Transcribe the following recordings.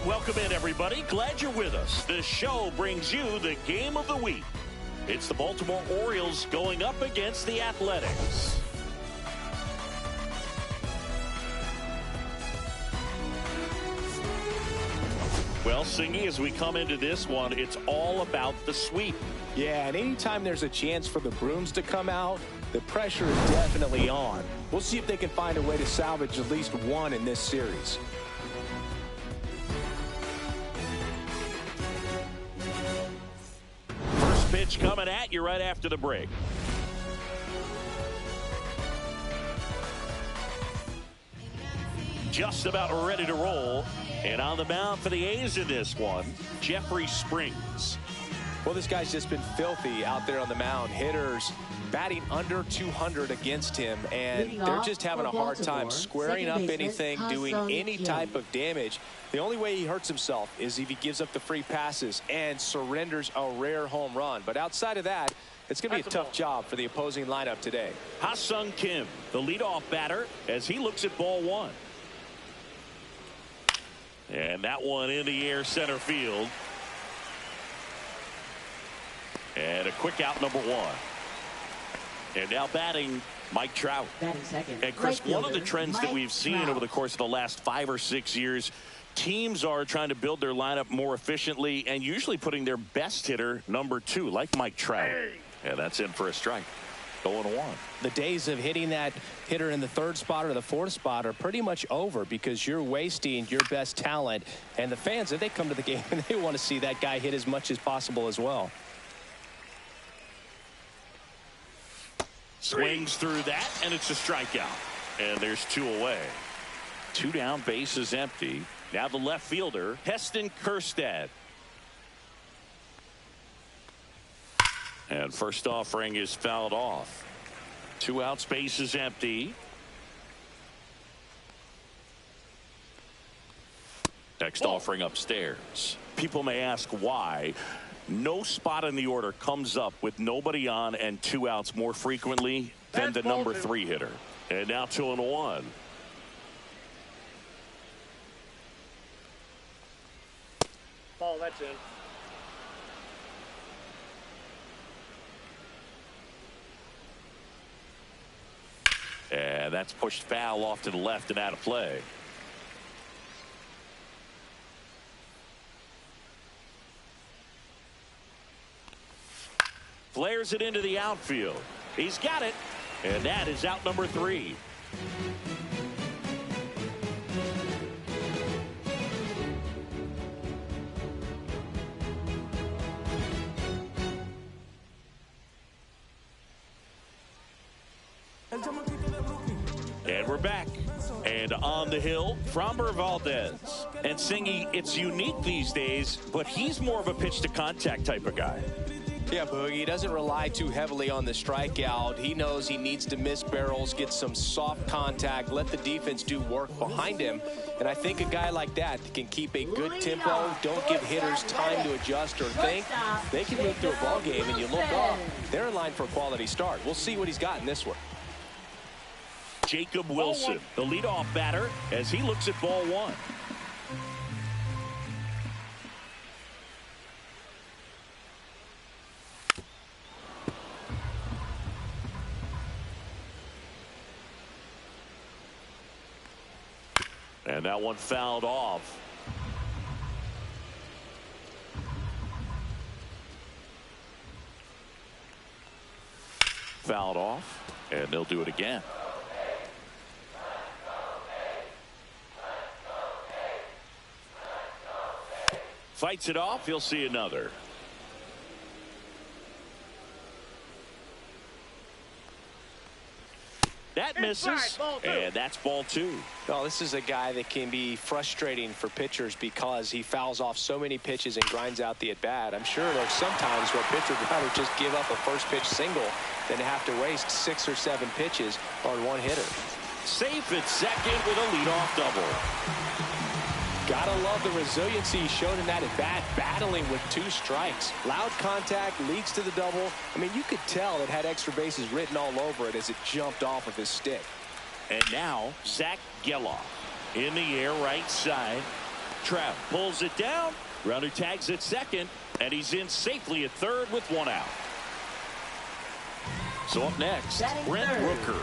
Welcome in, everybody. Glad you're with us. The show brings you the game of the week. It's the Baltimore Orioles going up against the Athletics. Well, Singy, as we come into this one, it's all about the sweep. Yeah, and anytime there's a chance for the brooms to come out, the pressure is definitely on. We'll see if they can find a way to salvage at least one in this series. First pitch coming at you right after the break. Just about ready to roll. And on the mound for the A's in this one, Jeffrey Springs. Well, this guy's just been filthy out there on the mound. Hitters batting under 200 against him, and they're just having a hard time squaring up anything, doing any type of damage. The only way he hurts himself is if he gives up the free passes and surrenders a rare home run. But outside of that, it's going to be a tough job for the opposing lineup today. Ha-Sung Kim, the leadoff batter, as he looks at ball one. And that one in the air center field. And a quick out, number one. And now batting, Mike Trout. And Chris, one of the trends that we've seen over the course of the last 5 or 6 years, teams are trying to build their lineup more efficiently and usually putting their best hitter number 2, like Mike Trout. And that's in for a strike. 0-1. The days of hitting that hitter in the 3rd spot or the 4th spot are pretty much over, because you're wasting your best talent. And the fans, if they come to the game, and they want to see that guy hit as much as possible as well. Swings through that, and it's a strikeout. And there's 2 away. 2 down, base is empty. Now the left fielder, Heston Kjerstad. And first offering is fouled off. 2 outs, base is empty. Next offering upstairs. People may ask why. No spot in the order comes up with nobody on and 2 outs more frequently than the number 3 hitter. And now 2-1. Ball, that's in. And that's pushed foul off to the left and out of play. Flares it into the outfield. He's got it. And that is out number 3. And we're back. And on the hill, Framber Valdez. And Singy, it's unique these days, but he's more of a pitch to contact type of guy. Yeah, Boogie, he doesn't rely too heavily on the strikeout. He knows he needs to miss barrels, get some soft contact, let the defense do work behind him. And I think a guy like that can keep a good tempo, don't give hitters time to adjust or think. They can move through a ball game, and you look up, they're in line for a quality start. We'll see what he's got in this one. Jacob Wilson, the leadoff batter, as he looks at ball one. And that one fouled off. Fouled off, and they'll do it again. Fights it off. He'll see another. That misses, and that's ball 2. Well, this is a guy that can be frustrating for pitchers because he fouls off so many pitches and grinds out the at-bat. I'm sure there's some times where pitchers would rather just give up a first-pitch single than to have to waste 6 or 7 pitches on one hitter. Safe at second with a leadoff double. Gotta love the resiliency he showed in that at-bat, battling with 2 strikes. Loud contact leads to the double. I mean, you could tell it had extra bases written all over it as it jumped off of his stick. And now, Zach Geloff in the air right side. Trout pulls it down. Runner tags at second, and he's in safely at third with one out. So up next, Brent Rooker.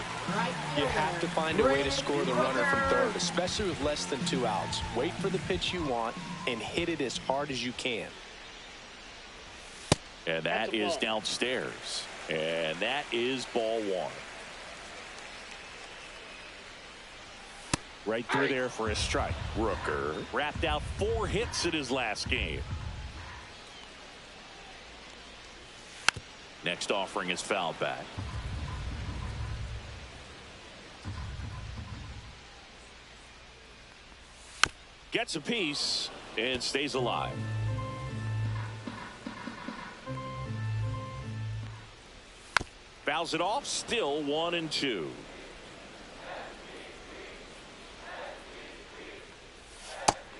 You have to find a way to score the runner from third, especially with less than 2 outs. Wait for the pitch you want and hit it as hard as you can. And that is downstairs. And that is ball one. Right through there for a strike. Rooker wrapped out 4 hits in his last game. Next offering is fouled back. Gets a piece and stays alive. Fouls it off, still 1-2.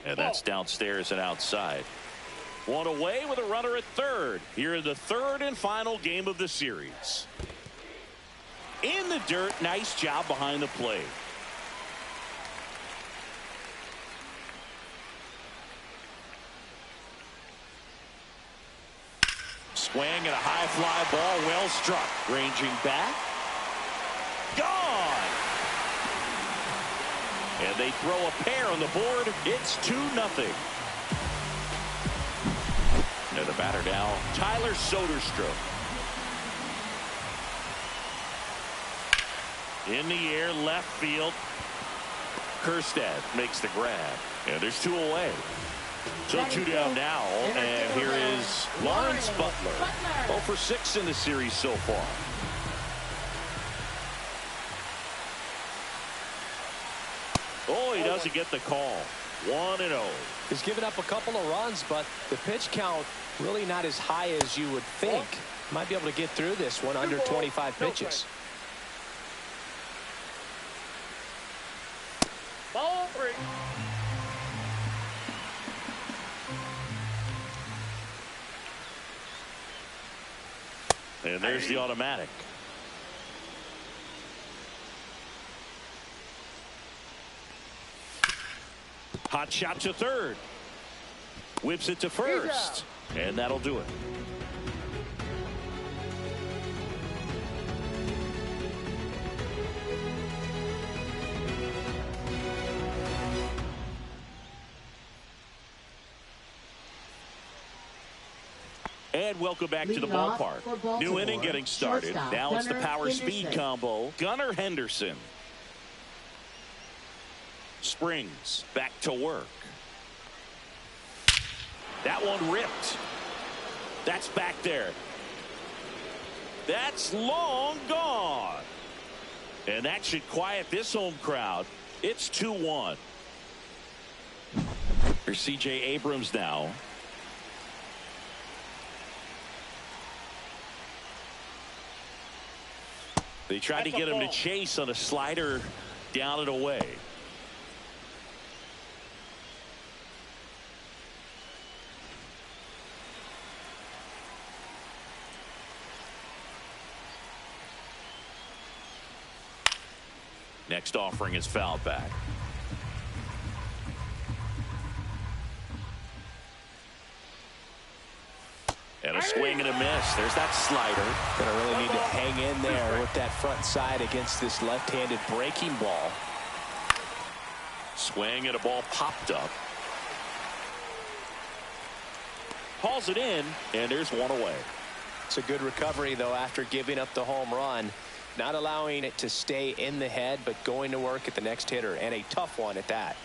And that's downstairs and outside. One away with a runner at third here in the third and final game of the series. In the dirt, nice job behind the plate. Swing and a high fly ball, well struck. Ranging back. Gone. And they throw a pair on the board. It's 2-0. And the batter now, Tyler Soderstrom. In the air, left field. Kerstad makes the grab. And there's 2 away. So 2 down now, and here is Lawrence Butler. 0 for 6 in the series so far. Oh, he doesn't get the call. 1-0. He's given up a couple of runs, but the pitch count really not as high as you would think. Might be able to get through this one under 25 pitches. Ball 3. And there's the automatic. Hot shot to third. Whips it to first. And that'll do it. And welcome back to the ballpark. New inning getting started. Now it's the power speed combo. Gunnar Henderson. Springs back to work. That one ripped. That's back there. That's long gone. And that should quiet this home crowd. It's 2-1. Here's C.J. Abrams now. They tried to get him to chase on a slider down and away. Next offering is fouled back. And a swing and a miss. There's that slider. Gonna really need to hang in there with that front side against this left-handed breaking ball. Swing and a ball popped up. Hauls it in, and there's one away. It's a good recovery, though, after giving up the home run. Not allowing it to stay in the head, but going to work at the next hitter, and a tough one at that.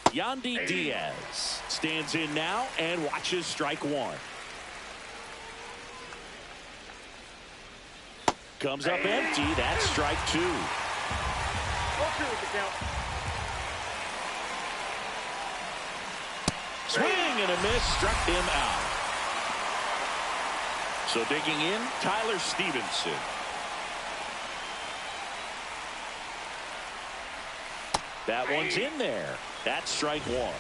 Yandy Diaz stands in now and watches strike one. Comes up empty. That's strike 2. 0-2 with the count. Swing and a miss, struck him out. So digging in, Tyler Stevenson. That one's in there. That's strike 1.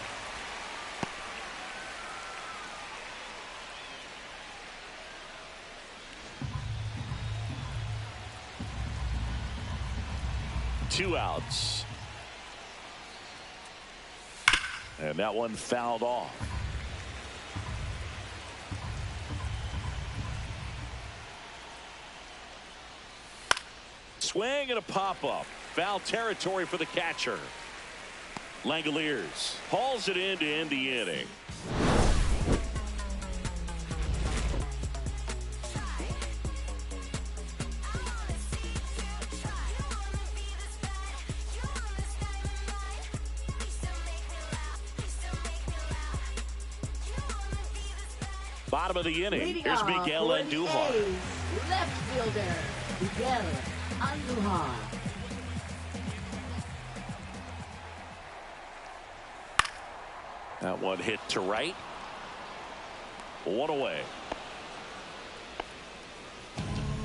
2 outs. And that one fouled off. Swing and a pop-up. Foul territory for the catcher. Langoliers hauls it in to end the inning. Bottom of the inning. Here's Miguel Andujar. Left fielder, Miguel Andujar. That one hit to right. 1 away.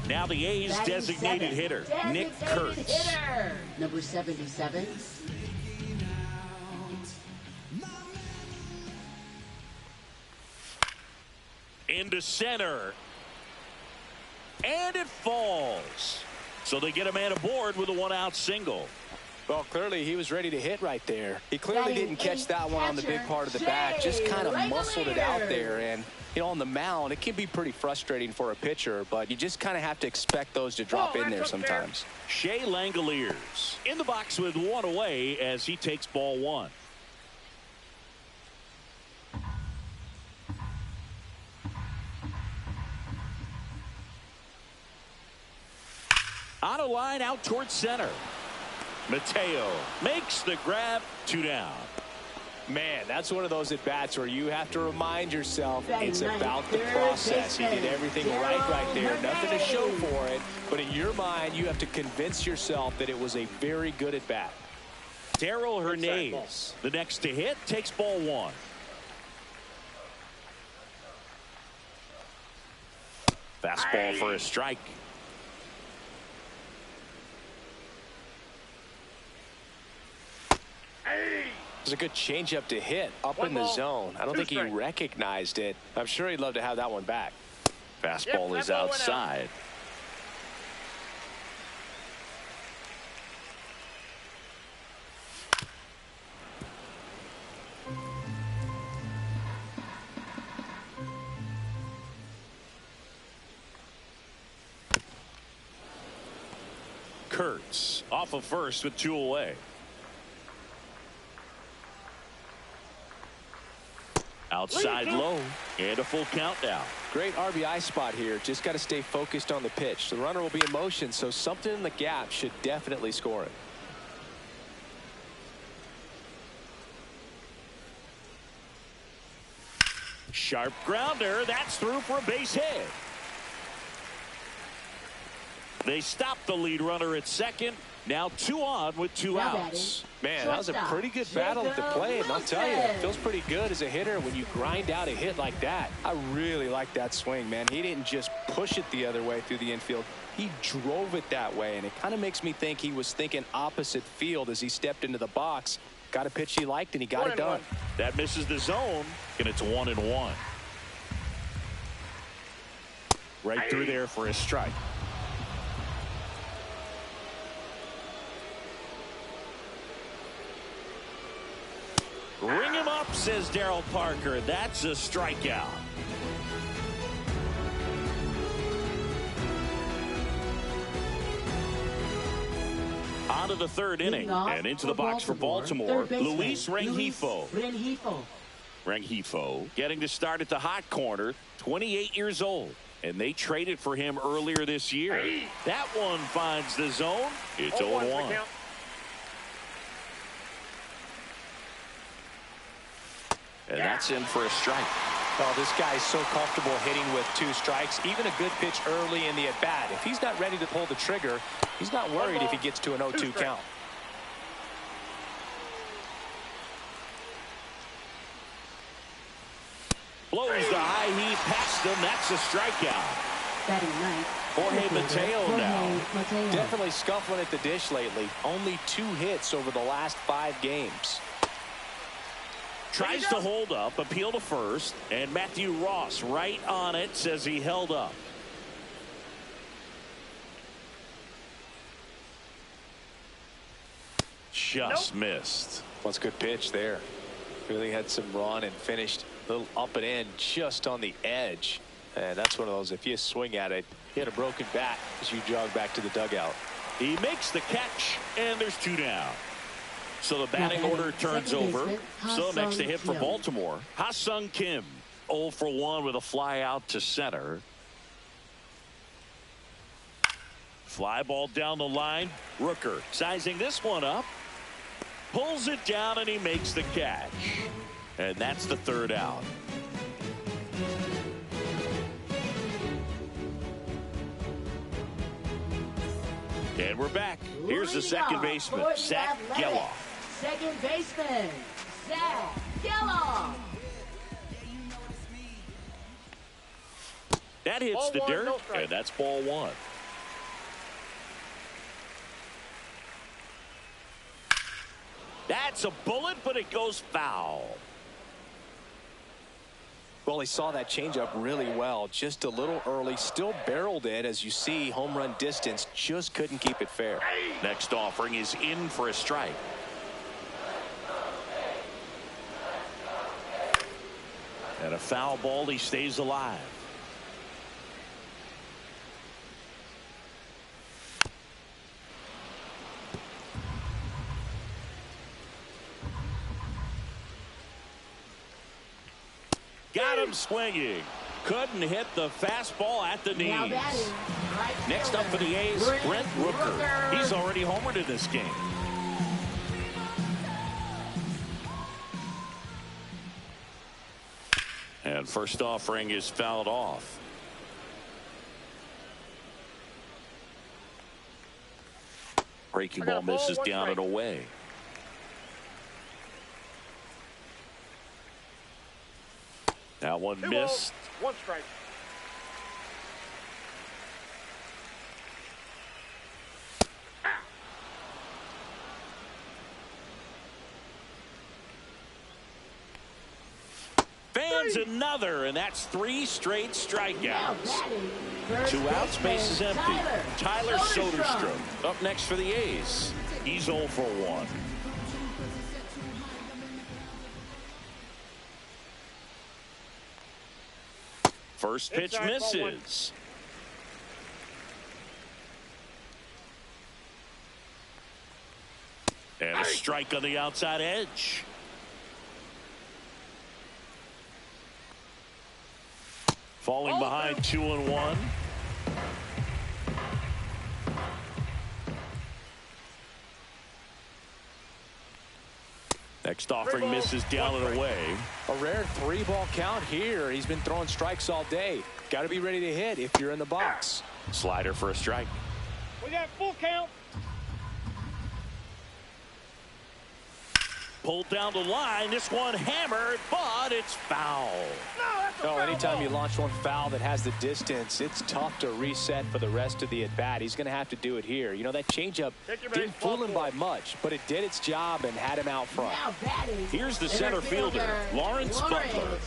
Now the A's designated hitter, Nick Kurtz. Number 77. Into center. And it falls. So they get a man aboard with a 1-out single. Well, clearly he was ready to hit right there. He clearly didn't catch that one on the big part of the bat. Just kind of muscled it out there. And, you know, on the mound, it can be pretty frustrating for a pitcher, but you just kind of have to expect those to drop in there sometimes. Shea Langoliers in the box with 1 away as he takes ball 1. On a line out towards center. Mateo makes the grab. 2 down. Man, that's one of those at-bats where you have to remind yourself it's about the process. He did everything right there. Nothing to show for it. But in your mind, you have to convince yourself that it was a very good at-bat. Darryl Hernandez, the next to hit, takes ball 1. Fastball for a strike. It was a good changeup to hit up in the zone. I don't think he recognized it. I'm sure he'd love to have that one back. Fastball is outside. Kurtz off of first with 2 away. Outside low and a full count now. Great RBI spot here. Just got to stay focused on the pitch. The runner will be in motion, so something in the gap should definitely score it. Sharp grounder. That's through for a base hit. They stop the lead runner at second. Now 2 on with 2 outs. Man, that was a pretty good battle at the plate, and I'll tell you, it feels pretty good as a hitter when you grind out a hit like that. I really like that swing, man. He didn't just push it the other way through the infield. He drove it that way, and it kind of makes me think he was thinking opposite field as he stepped into the box. Got a pitch he liked, and he got it done. That misses the zone, and it's 1-1. Right through there for a strike. Ring him up, says Darryl Parker. That's a strikeout. On to the 3rd inning and into the box for Baltimore, Luis Rengifo. Rengifo getting to start at the hot corner, 28 years old. And they traded for him earlier this year. That one finds the zone. It's 0-1. And that's in for a strike. Oh, this guy is so comfortable hitting with 2 strikes. Even a good pitch early in the at-bat. If he's not ready to pull the trigger, he's not worried if he gets to an 0-2 count. Blows the high heat past him. That's a strikeout. Jorge Mateo now. Definitely scuffling at the dish lately. Only 2 hits over the last 5 games. Tries to hold up, appeal to first, and Matthew Ross right on it, says he held up. just missed. Well, it's a good pitch there. Really had some run and finished a little up and in just on the edge. And that's one of those, if you swing at it, you had a broken bat as you jog back to the dugout. He makes the catch, and there's 2 down. So the batting order turns over. So next to hit for Baltimore, Ha-Sung Kim, 0 for 1 with a fly out to center. Fly ball down the line. Rooker sizing this one up. Pulls it down, and he makes the catch. And that's the 3rd out. And we're back. Here's the second baseman, Zach Geloff. Second baseman, Zach Geloff. That hits Ball the one, dirt, no strike. and that's ball 1. That's a bullet, but it goes foul. Well, he saw that changeup really well, just a little early, still barreled it. As you see, home run distance, just couldn't keep it fair. Next offering is in for a strike. And a foul ball, he stays alive. Got him swinging. Couldn't hit the fastball at the knees. Next up for the A's, Brent Rooker. He's already homered in this game. And first offering is fouled off. Breaking ball misses down and away. That one missed. 1 strike. Fans another, and that's 3 straight strikeouts. 2 outs, base is empty. Tyler Soderstrom up next for the A's. He's 0 for 1. First pitch misses. And a strike on the outside edge. Falling behind 2-1. Next offering misses down and away. A rare 3-ball count here. He's been throwing strikes all day. Got to be ready to hit if you're in the box. Slider for a strike. We got full count. Pulled down the line. This one hammered, but it's foul. No, anytime you launch one foul that has the distance, it's tough to reset for the rest of the at-bat. He's going to have to do it here. You know, that changeup didn't fool him by much, but it did its job and had him out front. Here's the center fielder, Lawrence Butler.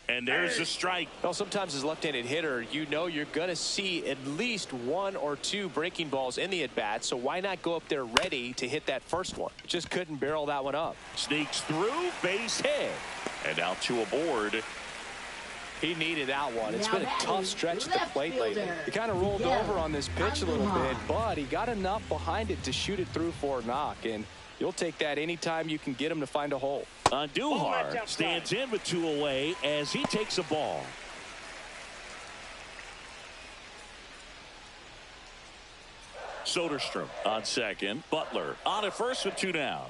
And there's a strike. Well, sometimes as a left-handed hitter, you know you're going to see at least 1 or 2 breaking balls in the at-bat, so why not go up there ready to hit that first one? Just couldn't barrel that one up. Sneaks through, base hit. And now 2 aboard. He needed that one. It's been a tough stretch at the plate lately. He kind of rolled over on this pitch a little bit, but he got enough behind it to shoot it through for a knock, and you'll take that anytime you can get him to find a hole. Andujar stands in with 2 away as he takes a ball. Soderstrom on second. Butler on at first with 2 down.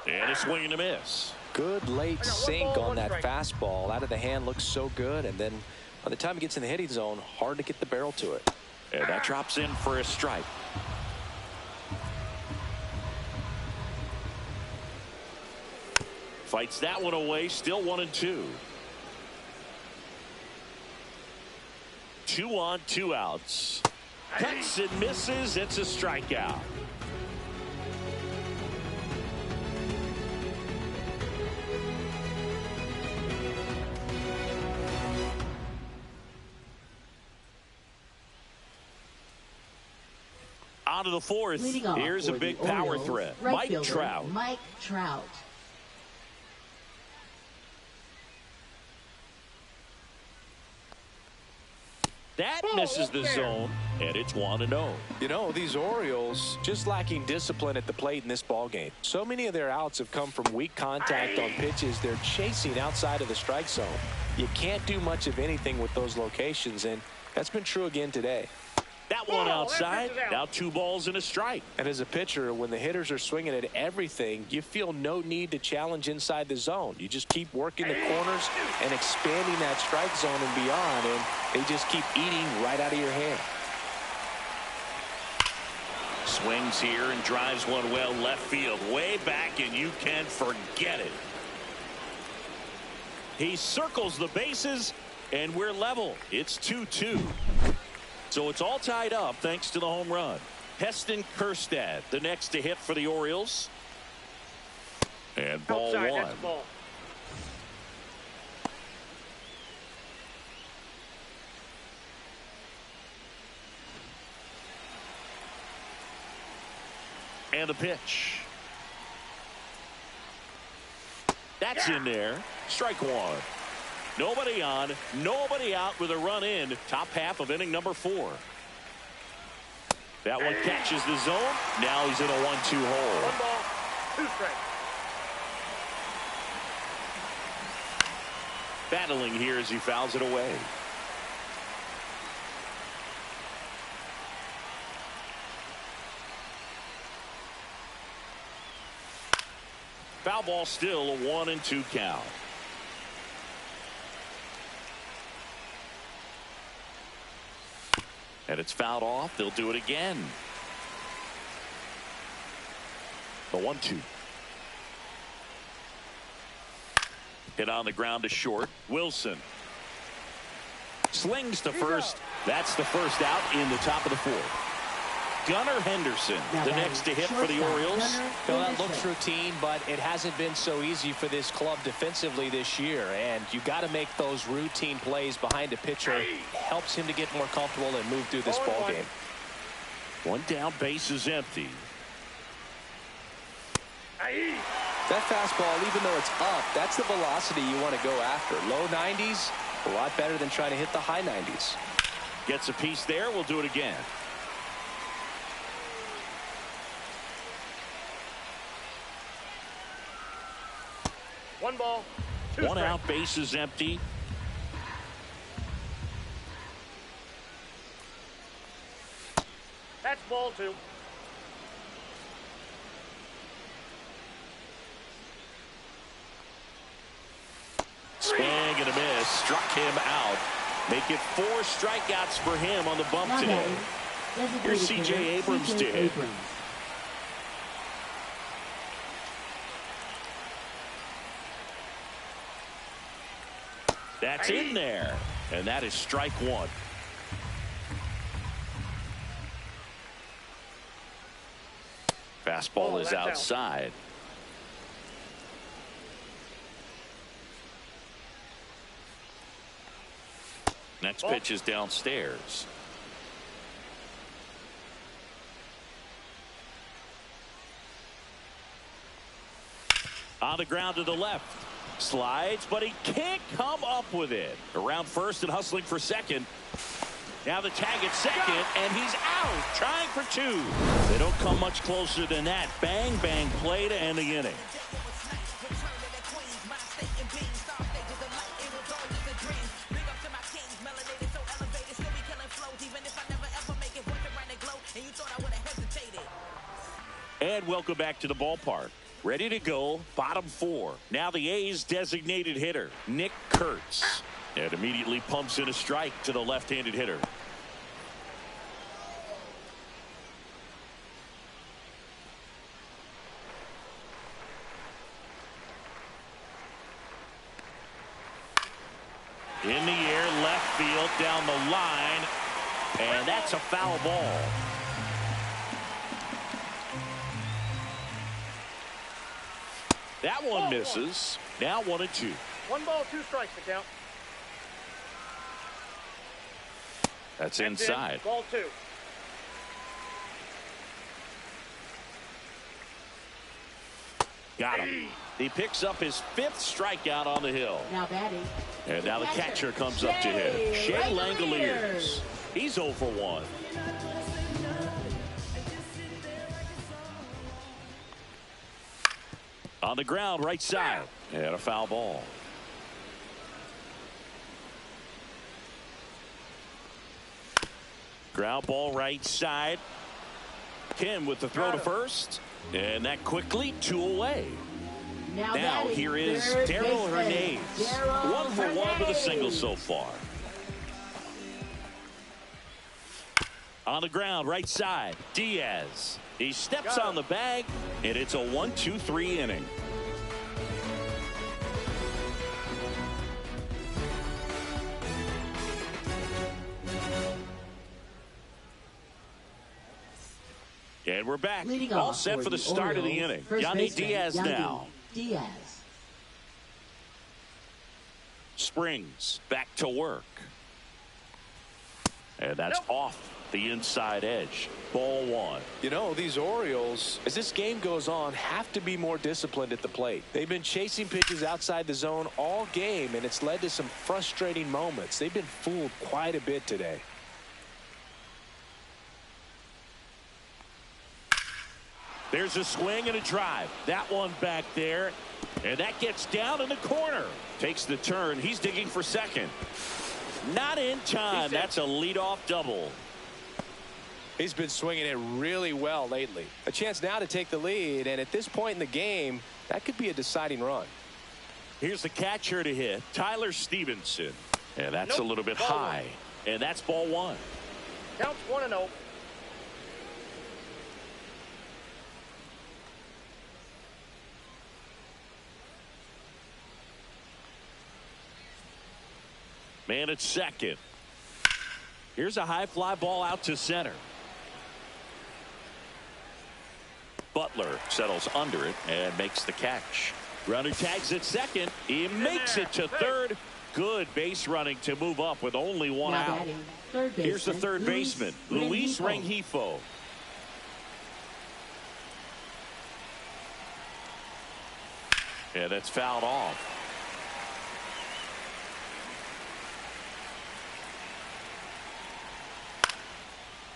And a swing and a miss. Good late sink on that fastball. Out of the hand, looks so good, and then by the time it gets in the hitting zone, hard to get the barrel to it. And that drops in for a strike. Fights that one away, still 1-2. 2 on, 2 outs. Cuts and misses. It's a strikeout. On to the fourth. Here's a big power threat. Right Mike Trout. Mike Trout. That misses the zone, and it's 1-0. You know, these Orioles just lacking discipline at the plate in this ball game. So many of their outs have come from weak contact on pitches they're chasing outside of the strike zone. You can't do much of anything with those locations, and that's been true again today. That one outside. Now 2 balls and a strike. And as a pitcher, when the hitters are swinging at everything, you feel no need to challenge inside the zone. You just keep working the corners and expanding that strike zone and beyond, and they just keep eating right out of your hand. Swings here and drives one well left field, way back, and you can forget it. He circles the bases, and we're level. It's 2-2. So it's all tied up thanks to the home run. Heston Kjerstad, the next to hit for the Orioles. And ball Outside, one. that's a ball. And a pitch. That's in there. Strike one. Nobody on, nobody out with a run in. Top half of inning number 4. That one catches the zone. Now he's in a 1-2 hole. 1 ball, 2 strikes. Battling here as he fouls it away. Foul ball, still a 1-2 count. And it's fouled off. They'll do it again. The 1-2. Hit on the ground to short. Wilson slings to first. That's the first out in the top of the 4th. Gunnar Henderson, the next to hit for the Orioles. Well, that looks routine, but it hasn't been so easy for this club defensively this year. And you got to make those routine plays behind a pitcher. It helps him to get more comfortable and move through this ball game. 1 down, base is empty. That fastball, even though it's up, that's the velocity you want to go after. Low 90s, a lot better than trying to hit the high 90s. Gets a piece there. We'll do it again. One ball, 2 1 strikes. out, base is empty. That's ball 2. Swing and a miss. Struck him out. Make it 4 strikeouts for him on the bump today. Here's C.J. Abrams to hit. That's in there. And that is strike 1. Fastball is outside. Next pitch is downstairs. On the ground to the left. Slides, but he can't come up with it. Around first and hustling for second. Now the tag at second, and he's out. Trying for 2. They don't come much closer than that. Bang, bang play to end the inning. And welcome back to the ballpark. Ready to go, bottom 4. Now the A's designated hitter, Nick Kurtz. And immediately pumps in a strike to the left-handed hitter. In the air, left field, down the line. And that's a foul ball. That one misses. Now 1-2. 1 ball, 2 strikes to count. That's inside. Ball 2. Got him. He picks up his 5th strikeout on the hill. Now batting. And now the catcher comes up to hit. Shea Langoliers. He's 0 for 1. On the ground, right side. And a foul ball. Ground ball right side. Kim with the throw to first. And that quickly 2 away. Now here is Daryl Hernandez. 1 for 1 with a single so far. On the ground, right side, Diaz. He steps on the bag, and it's a 1-2-3 inning. And we're back. All set for the start of the inning. Yandy Diaz now. Diaz. Springs back to work. And that's off the inside edge. Ball 1. You know, these Orioles, as this game goes on, have to be more disciplined at the plate. They've been chasing pitches outside the zone all game, and it's led to some frustrating moments. They've been fooled quite a bit today. There's a swing and a drive. That one back there. And that gets down in the corner. Takes the turn. He's digging for second. Not in time. That's a leadoff double. He's been swinging it really well lately. A chance now to take the lead. And at this point in the game, that could be a deciding run. Here's the catcher to hit. Tyler Stevenson. And that's a little bit high. And that's ball 1. Counts 1-0. Man at second. Here's a high fly ball out to center. Butler settles under it and makes the catch. Runner tags at second. He makes it to third. Good base running to move up with only 1 out. Here's the third baseman, Luis Rengifo. And that's fouled off.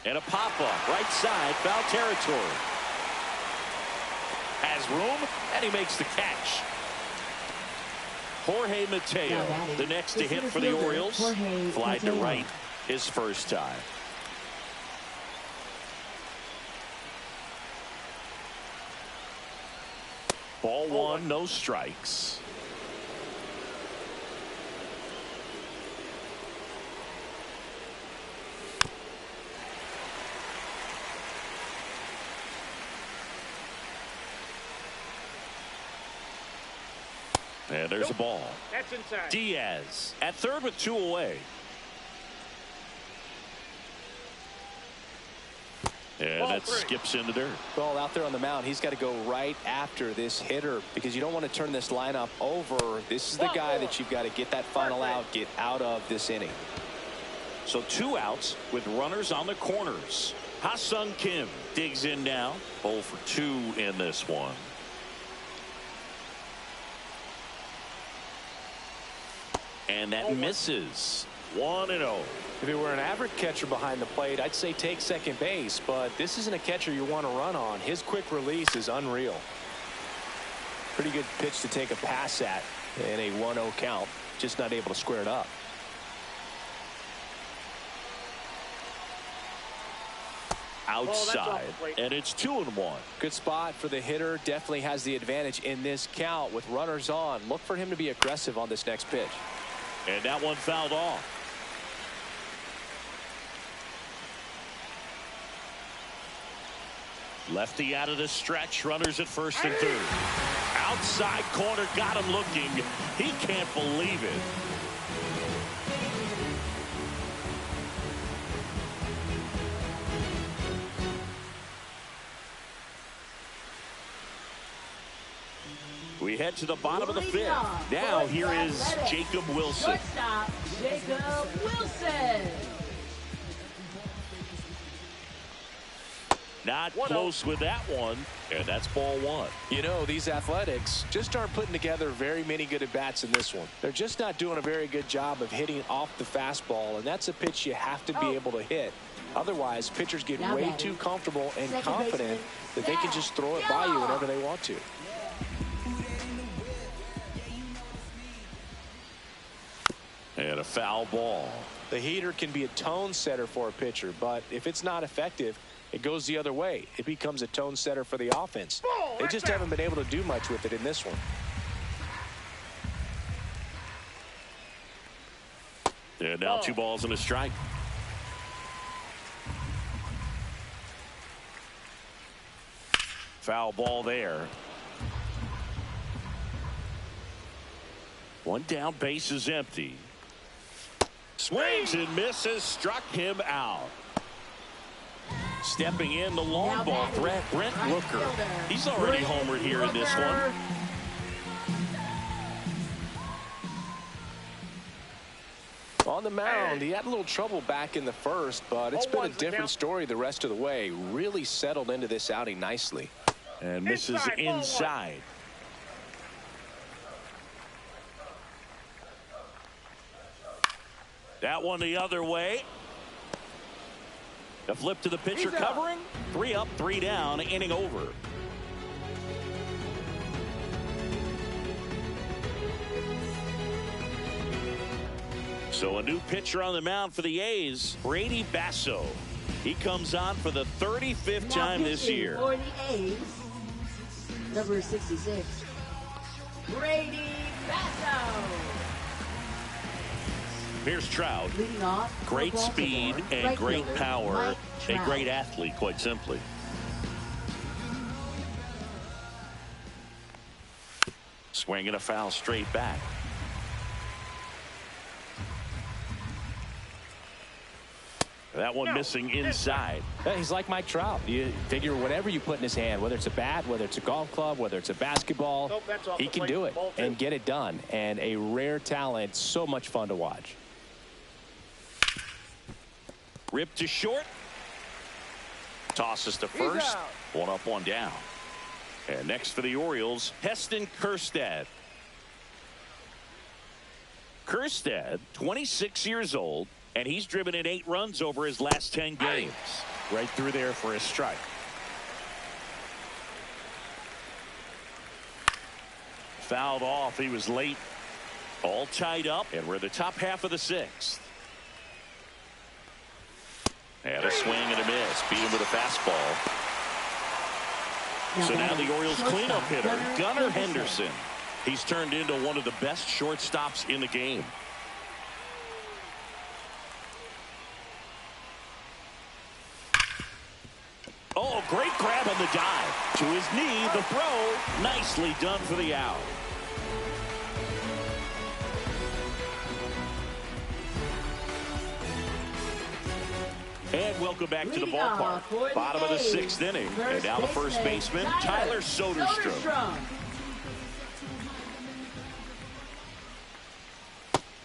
And a pop-up, right side, foul territory. Has room, and he makes the catch. Jorge Mateo, the next to hit for the Orioles. Fly to right his first time. Ball 1, no strikes. And there's a ball. That's inside. Diaz at third with 2 away. And that skips in the dirt. Well, out there on the mound, he's got to go right after this hitter because you don't want to turn this lineup over. This is the guy that you've got to get that final out, get out of this inning. So 2 outs with runners on the corners. Ha-Sung Kim digs in now. 0 for 2 in this one. And that misses. 1-0. If it were an average catcher behind the plate, I'd say take second base, but this isn't a catcher you want to run on. His quick release is unreal. Pretty good pitch to take a pass at in a 1-0 count. Just not able to square it up. Outside, and it's 2-1. Good spot for the hitter. Definitely has the advantage in this count with runners on. Look for him to be aggressive on this next pitch. And that one fouled off. Lefty out of the stretch. Runners at first and third. Outside corner, got him looking. He can't believe it. We head to the bottom of the 5th. Now here is Jacob Wilson. Shortstop, Jacob Wilson. Not close with that one. And that's ball one. You know, these Athletics just aren't putting together very many good at-bats in this one. They're just not doing a very good job of hitting off the fastball, and that's a pitch you have to be able to hit. Otherwise, pitchers get way too comfortable and confident that they can just throw it by you whenever they want to. And a foul ball. The heater can be a tone setter for a pitcher, but if it's not effective, it goes the other way. It becomes a tone setter for the offense. They just haven't been able to do much with it in this one. And now 2 balls and a strike. Foul ball there. 1 down, base is empty. Swings and misses, struck him out. Stepping in the long ball threat, Brent Rooker. He's already homered here in this one. On the mound, he had a little trouble back in the first, but it's been a different story the rest of the way. Really settled into this outing nicely. And misses inside. That one the other way. The flip to the pitcher covering. 3 up, 3 down, inning over. So a new pitcher on the mound for the A's, Brady Basso. He comes on for the 35th time this year. For the A's, number 66, Brady Basso. Here's Trout. Great speed and great power. A great athlete, quite simply. Swinging a foul straight back. That one missing inside. Yeah, he's like Mike Trout. You figure whatever you put in his hand, whether it's a bat, whether it's a golf club, whether it's a basketball, he can do it and get it done. And a rare talent, so much fun to watch. Ripped to short. Tosses to first. 1 up, 1 down. And next for the Orioles, Heston Kjerstad. Kjerstad, 26 years old, and he's driven in 8 runs over his last 10 games. Right through there for a strike. Fouled off. He was late. All tied up, and we're the top half of the 6th. And a swing and a miss. Beat him with a fastball. So now the Orioles cleanup hitter, Gunnar Henderson. He's turned into one of the best shortstops in the game. Oh, great grab on the dive. To his knee, the throw. Nicely done for the out. And welcome back to the ballpark. Bottom of the 6th inning. And now the first baseman, Tyler Soderstrom.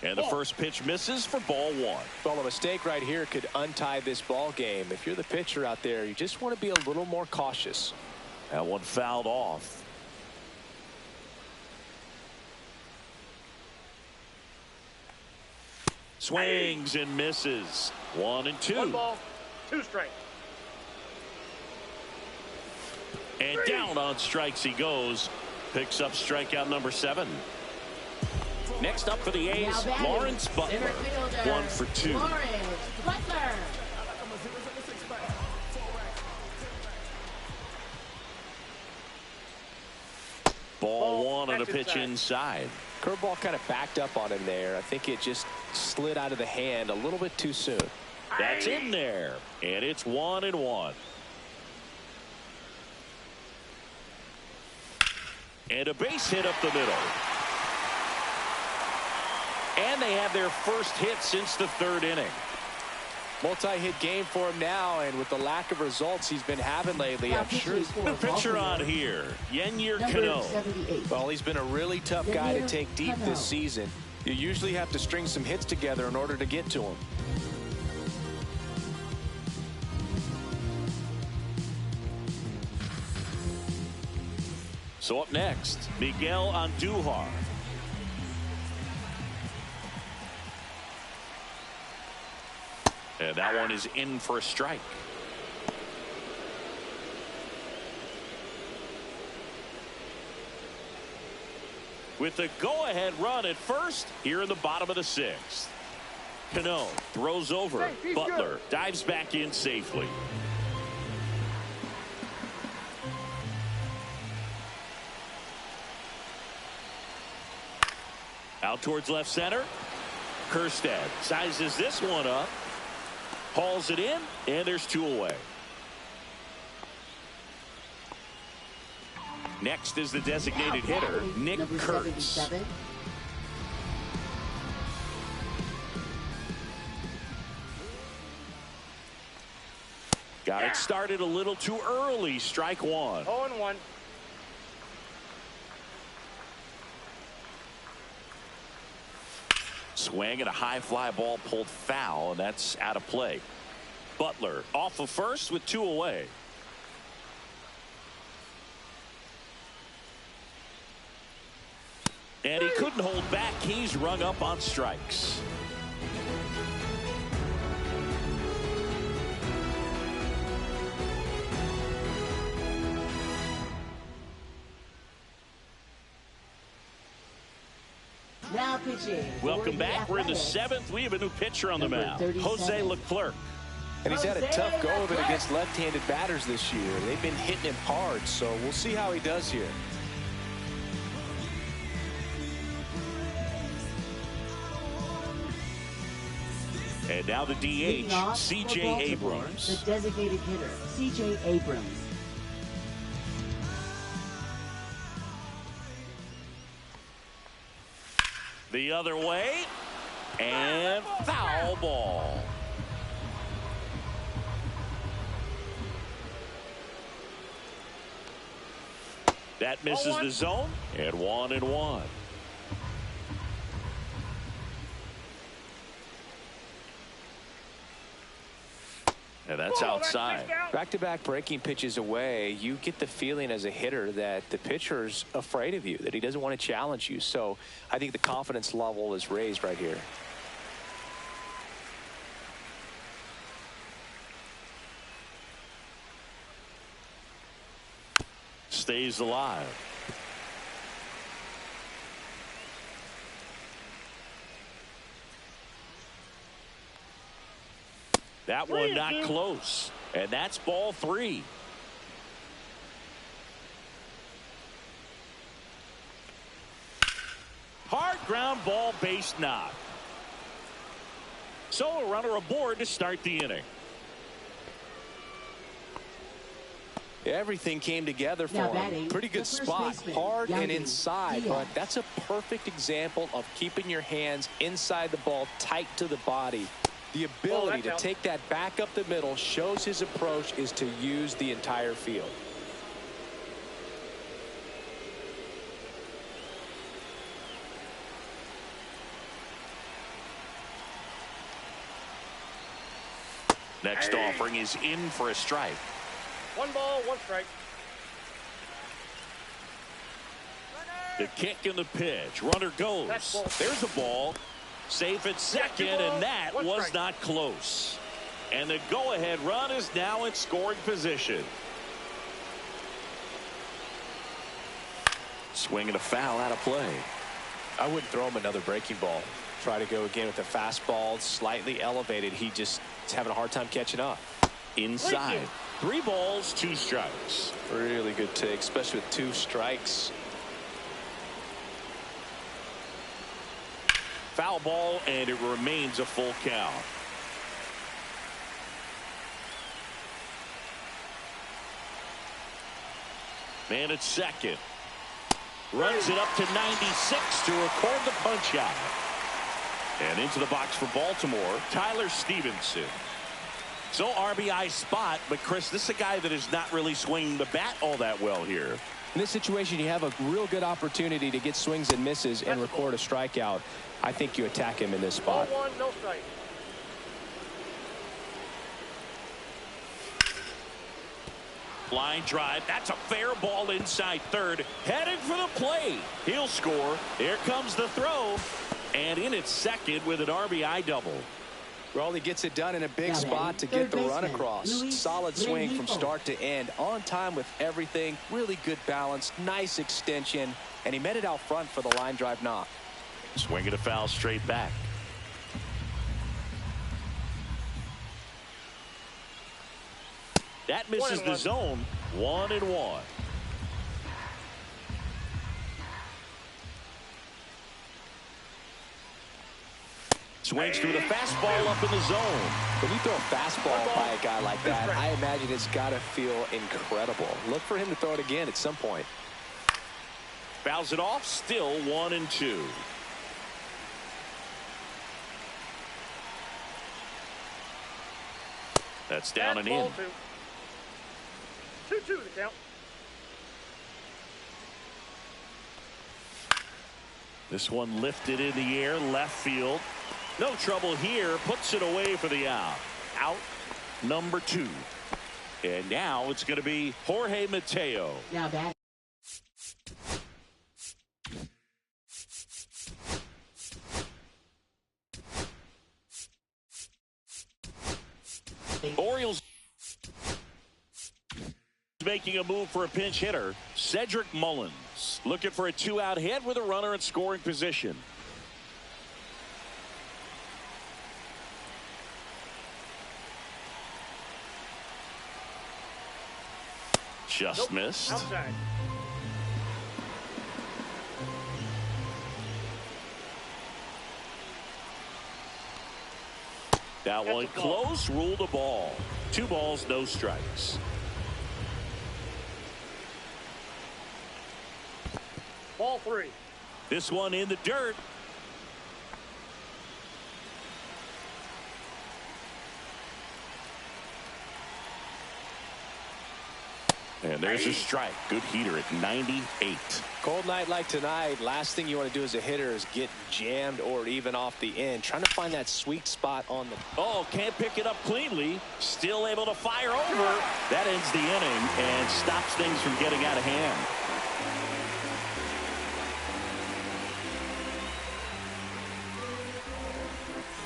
And the first pitch misses for ball 1. Well, a mistake right here could untie this ball game. If you're the pitcher out there, you just want to be a little more cautious. That one fouled off. Swings and misses. 1 and 2. 1 ball, 2 strikes. And down on strikes he goes. Picks up strikeout number 7. Next up for the A's, Lawrence Butler. 1 for 2. Lawrence Butler. Ball 1 on a pitch inside. Curveball kind of backed up on him there. I think it just slid out of the hand a little bit too soon. That's in there. And it's 1 and 1. And a base hit up the middle. And they have their first hit since the 3rd inning. Multi-hit game for him now, and with the lack of results he's been having lately, I'm sure. The pitcher on here, Yennier Cano. Well, he's been a really tough guy to take deep this season. You usually have to string some hits together in order to get to him. So up next, Miguel Andujar. And that one is in for a strike. With the go-ahead run at first here in the bottom of the sixth. Cano throws over. Butler dives back in safely. Out towards left center. Kjerstad sizes this one up. Hauls it in, and there's 2 away. Next is the designated hitter, Nick Kurtz. Got it started a little too early. Strike 1. 0-1. Swing and a high fly ball pulled foul, and that's out of play. Butler off of first with 2 away. And he couldn't hold back. He's rung up on strikes. Now pitching. Welcome back. We're in the 7th. We have a new pitcher on the mound, Jose Leclerc. And he's had a tough go of it against left-handed batters this year. They've been hitting him hard, so we'll see how he does here. And now the DH, C.J. Abrams. The designated hitter, C.J. Abrams. The other way, and foul ball. That misses the zone, and 1-1. And that's outside. Back-to-back breaking pitches away, you get the feeling as a hitter that the pitcher's afraid of you, that he doesn't want to challenge you. So I think the confidence level is raised right here. Stays alive. That one not close. And that's ball 3. Hard ground ball, base knock. So a runner aboard to start the inning. Everything came together for him. Pretty good spot. Hard and inside, but that's a perfect example of keeping your hands inside the ball, tight to the body. The ability to take that back up the middle shows his approach is to use the entire field. Next offering is in for a strike. 1 ball, 1 strike. The kick and the pitch. Runner goes. There's a ball. Safe at second, and that was not close. And the go-ahead run is now in scoring position. Swing and a foul out of play. I wouldn't throw him another breaking ball. Try to go again with the fastball, slightly elevated. He just is having a hard time catching up. Inside. 3 balls, 2 strikes. Really good take, especially with 2 strikes. Foul ball, and it remains a full count. Man at second. Runs it up to 96 to record the punch out. And into the box for Baltimore, Tyler Stevenson. So RBI spot, but Chris, this is a guy that is not really swinging the bat all that well here. In this situation, you have a real good opportunity to get swings and misses and record a strikeout. I think you attack him in this spot. 0-1, no strike. Line drive. That's a fair ball inside third. Headed for the plate. He'll score. Here comes the throw. And in at second with an RBI double. Well, he gets it done in a big spot to get the run across. Solid swing from start to end. On time with everything. Really good balance. Nice extension. And he met it out front for the line drive knock. Swing and a foul straight back. That misses the zone. 1-1. Swings through the fastball up in the zone. When you throw a fastball by a guy like that, I imagine it's got to feel incredible. Look for him to throw it again at some point. Fouls it off. Still 1-2. That's down and in. 2-2 the count. This one lifted in the air, left field. No trouble here. Puts it away for the out. Out number 2. And now it's going to be Jorge Mateo. Now that. Orioles making a move for a pinch hitter. Cedric Mullins looking for a 2-out hit with a runner in scoring position. Just missed. Outside. That one close. Ruled a ball. 2 balls, no strikes. Ball 3. This one in the dirt. And there's a strike. Good heater at 98. Cold night like tonight, last thing you want to do as a hitter is get jammed or even off the end. Trying to find that sweet spot on the... Oh, can't pick it up cleanly. Still able to fire over. That ends the inning and stops things from getting out of hand.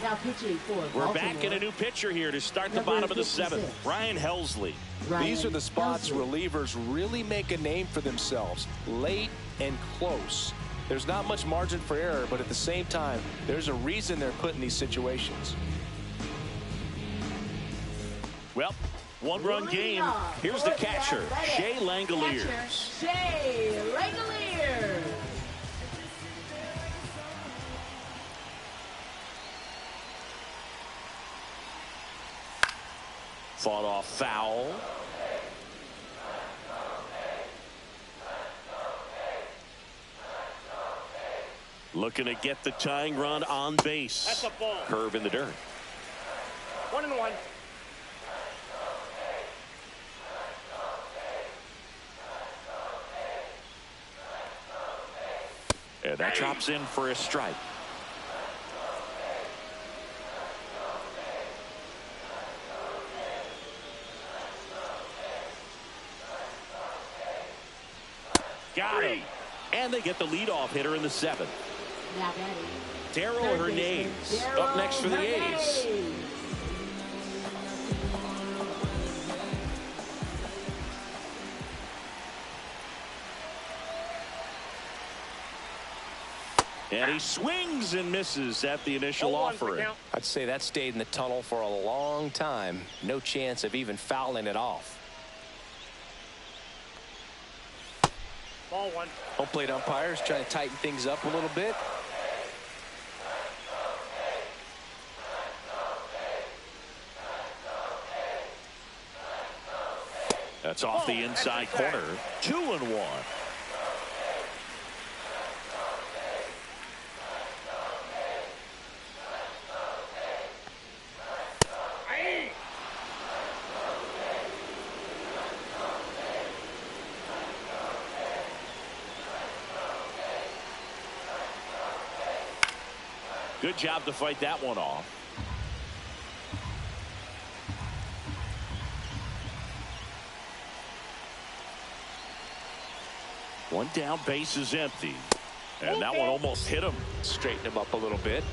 Now pitching for We're back in a new pitcher here to start the bottom of the 7th. Brian Helsley. These are the spots relievers really make a name for themselves. Late and close. There's not much margin for error, but at the same time, there's a reason they're put in these situations. Well, 1-run game. Here's the catcher, Shea Langoliers. Shea Langoliers. Fought off foul. Looking to get the tying run on base. That's a ball. Curve in the dirt. 1-1. And that drops in for a strike. Got him. And they get the leadoff hitter in the 7th. Now batting. Darryl Hernandez up next for the A's. And he swings and misses at the initial offering. I'd say that stayed in the tunnel for a long time. No chance of even fouling it off. Ball 1. Home plate umpires trying to tighten things up a little bit. That's off the inside corner. 2-1. Good job to fight that one off. One down, base is empty. And that one almost hit him. Straighten him up a little bit.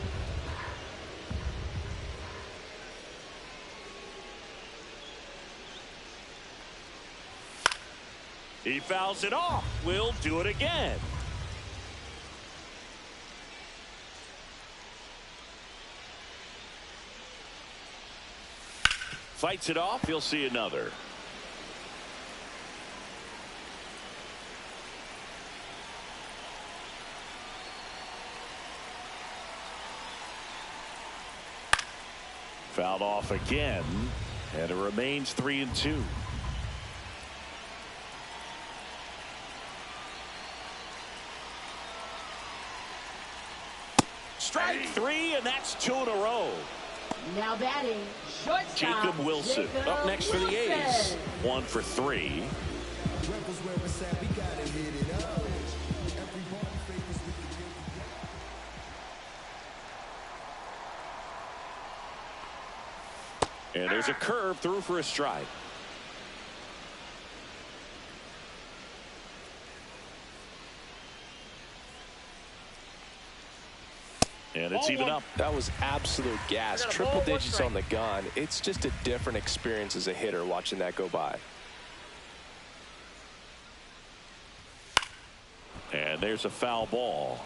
He fouls it off. We'll do it again. Fights it off. He'll see another. Fouled off again, and it remains 3-2. Strike three, and that's 2 in a row. Now batting, shortstop Jacob Wilson up next for the A's. 1 for 3. And there's a curve through for a strike. And it's even up. That was absolute gas. Triple digits on the gun. It's just a different experience as a hitter watching that go by. And there's a foul ball.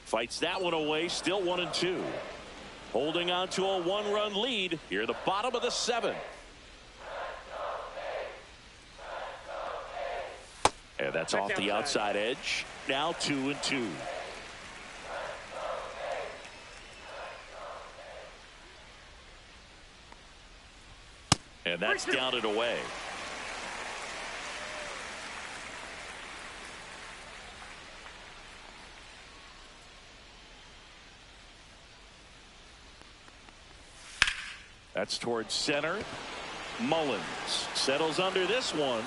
Fights that one away. Still 1-2. Holding on to a 1-run lead here at the bottom of the 7th. And that's off the outside edge. Now 2-2. And that's down and away. That's towards center. Mullins settles under this one.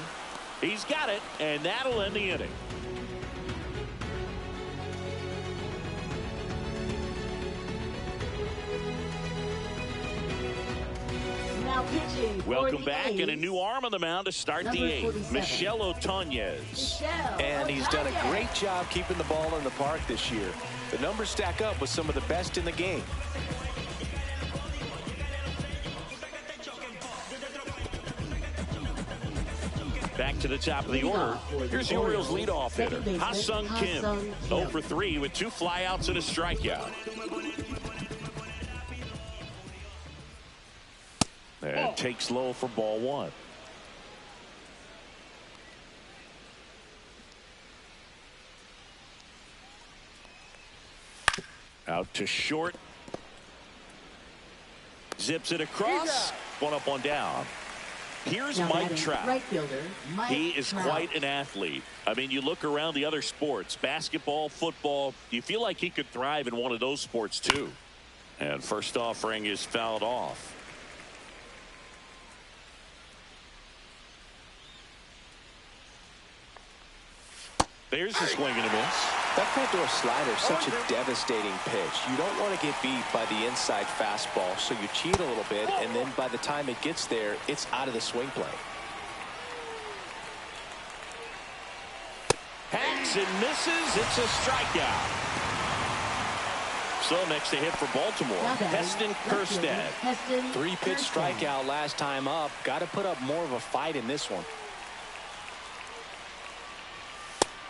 He's got it, and that'll end the inning. Now pitching. Welcome back, and a new arm on the mound to start the 8th. Michel Otonez. And he's done a great job keeping the ball in the park this year. The numbers stack up with some of the best in the game. Back to the top of the order. Here's the Orioles leadoff hitter, Ha-Sung Kim. 0 for 3 with 2 flyouts and a strikeout. And takes low for ball 1. Out to short. Zips it across. 1 up, 1 down. Here's Mike Trout. Right fielder, He is quite an athlete. I mean, you look around the other sports, basketball, football, you feel like he could thrive in one of those sports too. And first offering is fouled off. There's a swing and a miss. That front door slider is such a devastating pitch. You don't want to get beat by the inside fastball, so you cheat a little bit, and then by the time it gets there, it's out of the swing plane. Hacks and misses. It's a strikeout. So next to hit for Baltimore, Heston Kjerstad. 3-pitch strikeout last time up. Got to put up more of a fight in this one.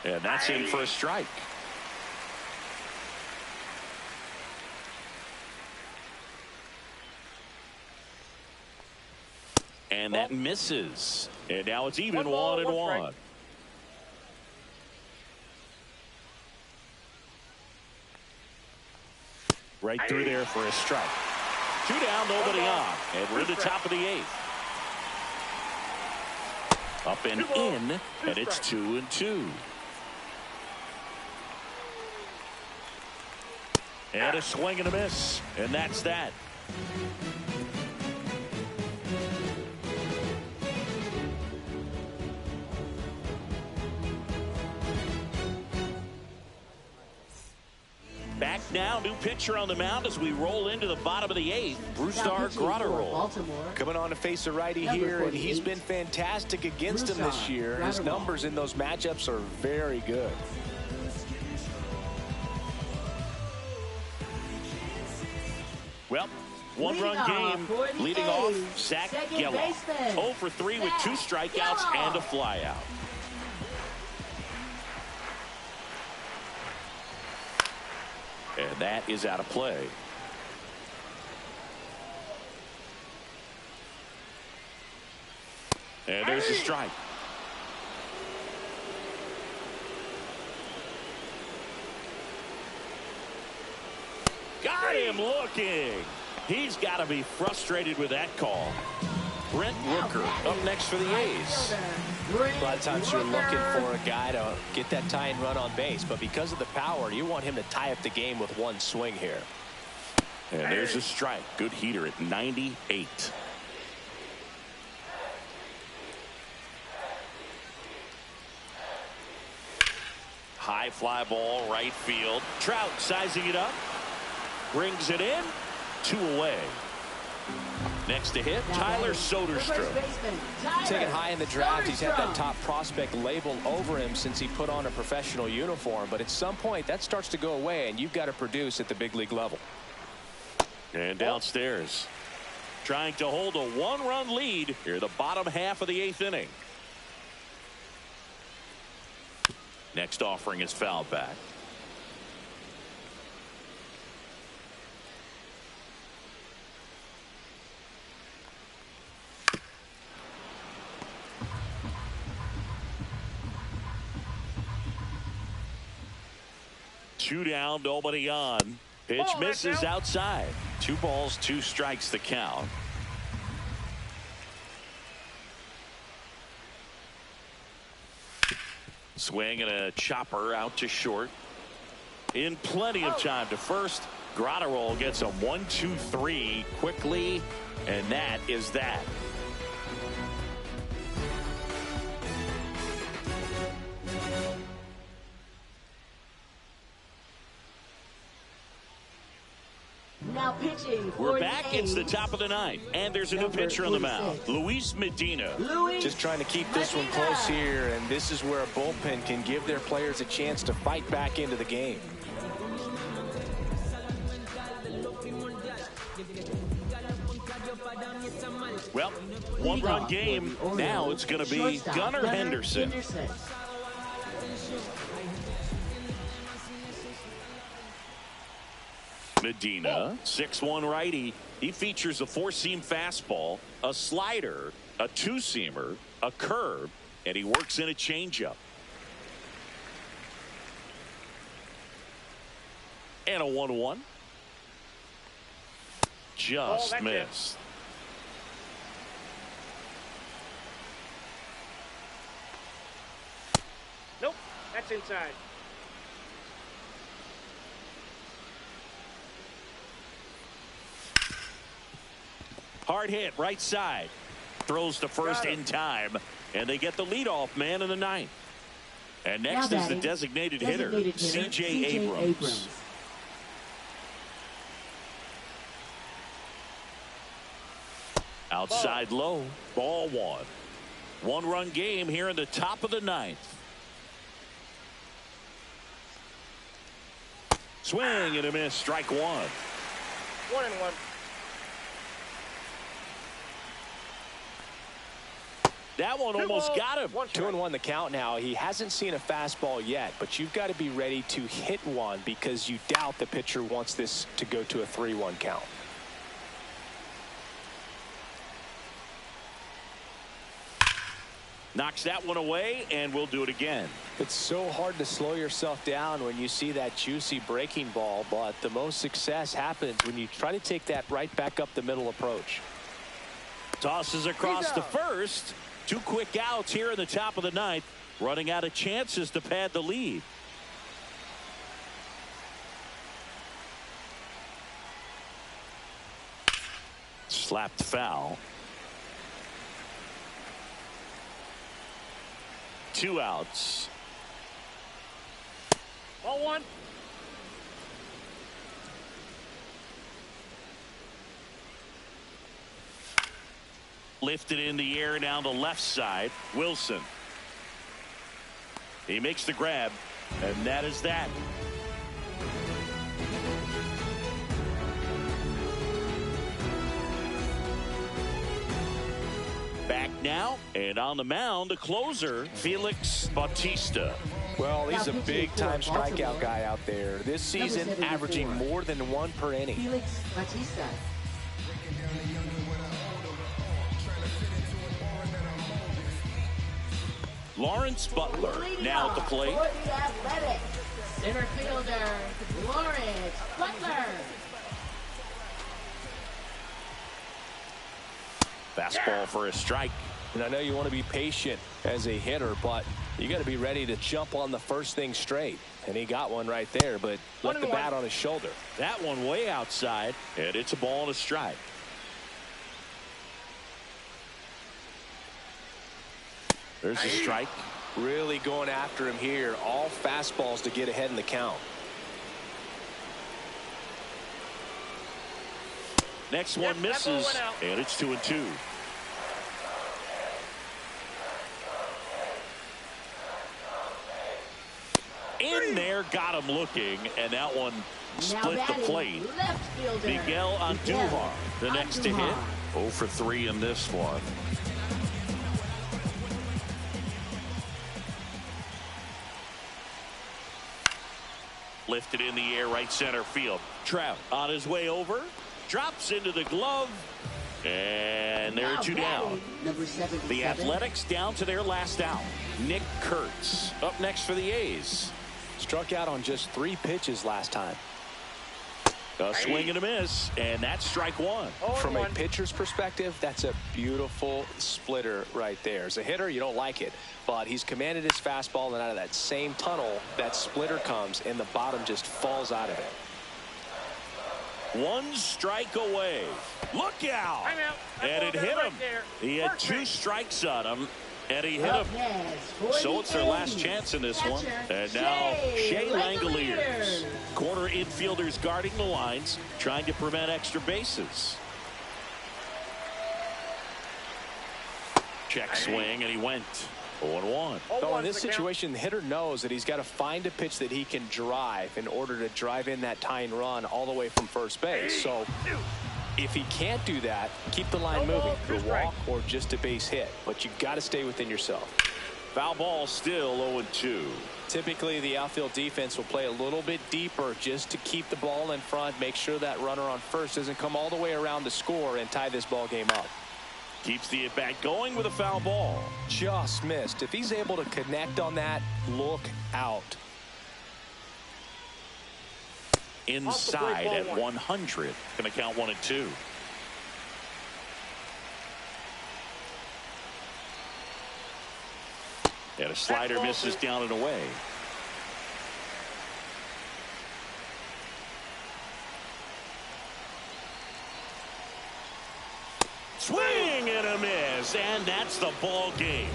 And that's in for a strike. And that misses. And now it's even 1-1. Right through there for a strike. 2 down, nobody on. And we're at the top of the 8th. Up and in, and it's 2-2. And a swing and a miss. And that's that. Back back now. New pitcher on the mound as we roll into the bottom of the 8th. Brusdar Graterol coming on to face a righty here, and he's been fantastic against him this year. His numbers in those matchups are very good. Well, one-run game leading off Zach Gelof. 0 for 3 with 2 strikeouts and a flyout. And that is out of play. And there's a strike. Got him looking. He's got to be frustrated with that call. Brent Rooker up next for the A's. A lot of times you're looking for a guy to get that tying run on base, but because of the power, you want him to tie up the game with one swing here. And there's a strike. Good heater at 98. High fly ball, right field. Trout sizing it up. Brings it in. 2 away. Next to hit, Tyler Soderstrom. Taken high in the draft, he's had that top prospect label over him since he put on a professional uniform. But at some point, that starts to go away, and you've got to produce at the big league level. And downstairs, trying to hold a 1-run lead here, the bottom half of the 8th inning. Next offering is fouled back. Two down, nobody on. Pitch misses outside. 2 balls, 2 strikes the count. Swing and a chopper out to short. In plenty of time to first. Graterol gets a 1-2-3 quickly, and that is that. Now pitching. We're back. It's the top of the 9th, and there's a new pitcher on the mound, Luis Medina. Just trying to keep this one close here, and this is where a bullpen can give their players a chance to fight back into the game. Well, 1-run game. Now it's going to be Gunnar Henderson. Medina, 6'1" righty. He features a 4-seam fastball, a slider, a 2-seamer, a curve, and he works in a changeup. And a 1-1. Just missed. Nope, that's inside. Hard hit, right side. Throws to first in time, and they get the leadoff man in the 9th. And next is the designated hitter, C.J. Abrams. Outside low, ball 1. 1-run game here in the top of the 9th. Swing and a miss, strike 1. 1-1. That one almost got him. 2-1 the count now. He hasn't seen a fastball yet, but you've got to be ready to hit one because you doubt the pitcher wants this to go to a 3-1 count. Knocks that one away, and we'll do it again. It's so hard to slow yourself down when you see that juicy breaking ball, but the most success happens when you try to take that right back up the middle approach. Tosses across to first. 2 quick outs here in the top of the 9th. Running out of chances to pad the lead. Slapped foul. 2 outs. Ball 1. Lifted in the air down the left side. Wilson. He makes the grab, and that is that. Back now, and on the mound, the closer, Felix Bautista. Well, he's a big-time strikeout guy out there. This season, averaging more than 1 per inning. Felix Bautista. Lawrence Butler now at the plate. For the Athletics, center fielder, Lawrence Butler. Fastball for a strike. And I know you want to be patient as a hitter, but you got to be ready to jump on the first thing straight. And he got one right there, but left the bat on his shoulder. That one way outside, and it's a ball and a strike. There's a strike. Really going after him here. All fastballs to get ahead in the count. Next one misses, and it's 2-2. In there, got him looking, and that one split the plate. Miguel Andujar, the next to hit. 0 for 3 in this one. Lifted in the air, right center field. Trout on his way over. Drops into the glove. And there are 2 down. The Athletics down to their last out. Nick Kurtz up next for the A's. Struck out on just 3 pitches last time. A swing and a miss, and that's strike 1. From a pitcher's perspective, that's a beautiful splitter right there. As a hitter, you don't like it, but he's commanded his fastball, and out of that same tunnel, that splitter comes, and the bottom just falls out of it. 1 strike away. Look out! And it hit him. He had 2 strikes on him, and he hit him. So it's their last chance in this one. And now Shea Langoliers. Corner infielders guarding the lines, trying to prevent extra bases. Check swing, and he went 0-1. So in this situation, the hitter knows that he's got to find a pitch that he can drive in order to drive in that tying run all the way from first base. So if he can't do that, keep the line moving. A walk or just a base hit. But you've got to stay within yourself. Foul ball still 0-2. Typically, the outfield defense will play a little bit deeper just to keep the ball in front, make sure that runner on first doesn't come all the way around to score and tie this ball game up. Keeps the at-bat going with a foul ball. Just missed. If he's able to connect on that, look out. Inside at 100. Going to count 1-2. And a slider misses down and away. Swing and a miss, and that's the ball game.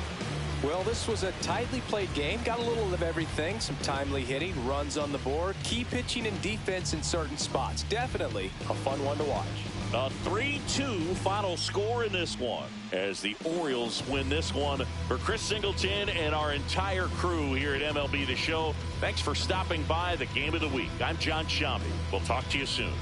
Well, this was a tightly played game. Got a little of everything. Some timely hitting, runs on the board, key pitching and defense in certain spots. Definitely a fun one to watch. A 3-2 final score in this one as the Orioles win this one. For Chris Singleton and our entire crew here at MLB The Show, thanks for stopping by the Game of the Week. I'm John Shambi. We'll talk to you soon.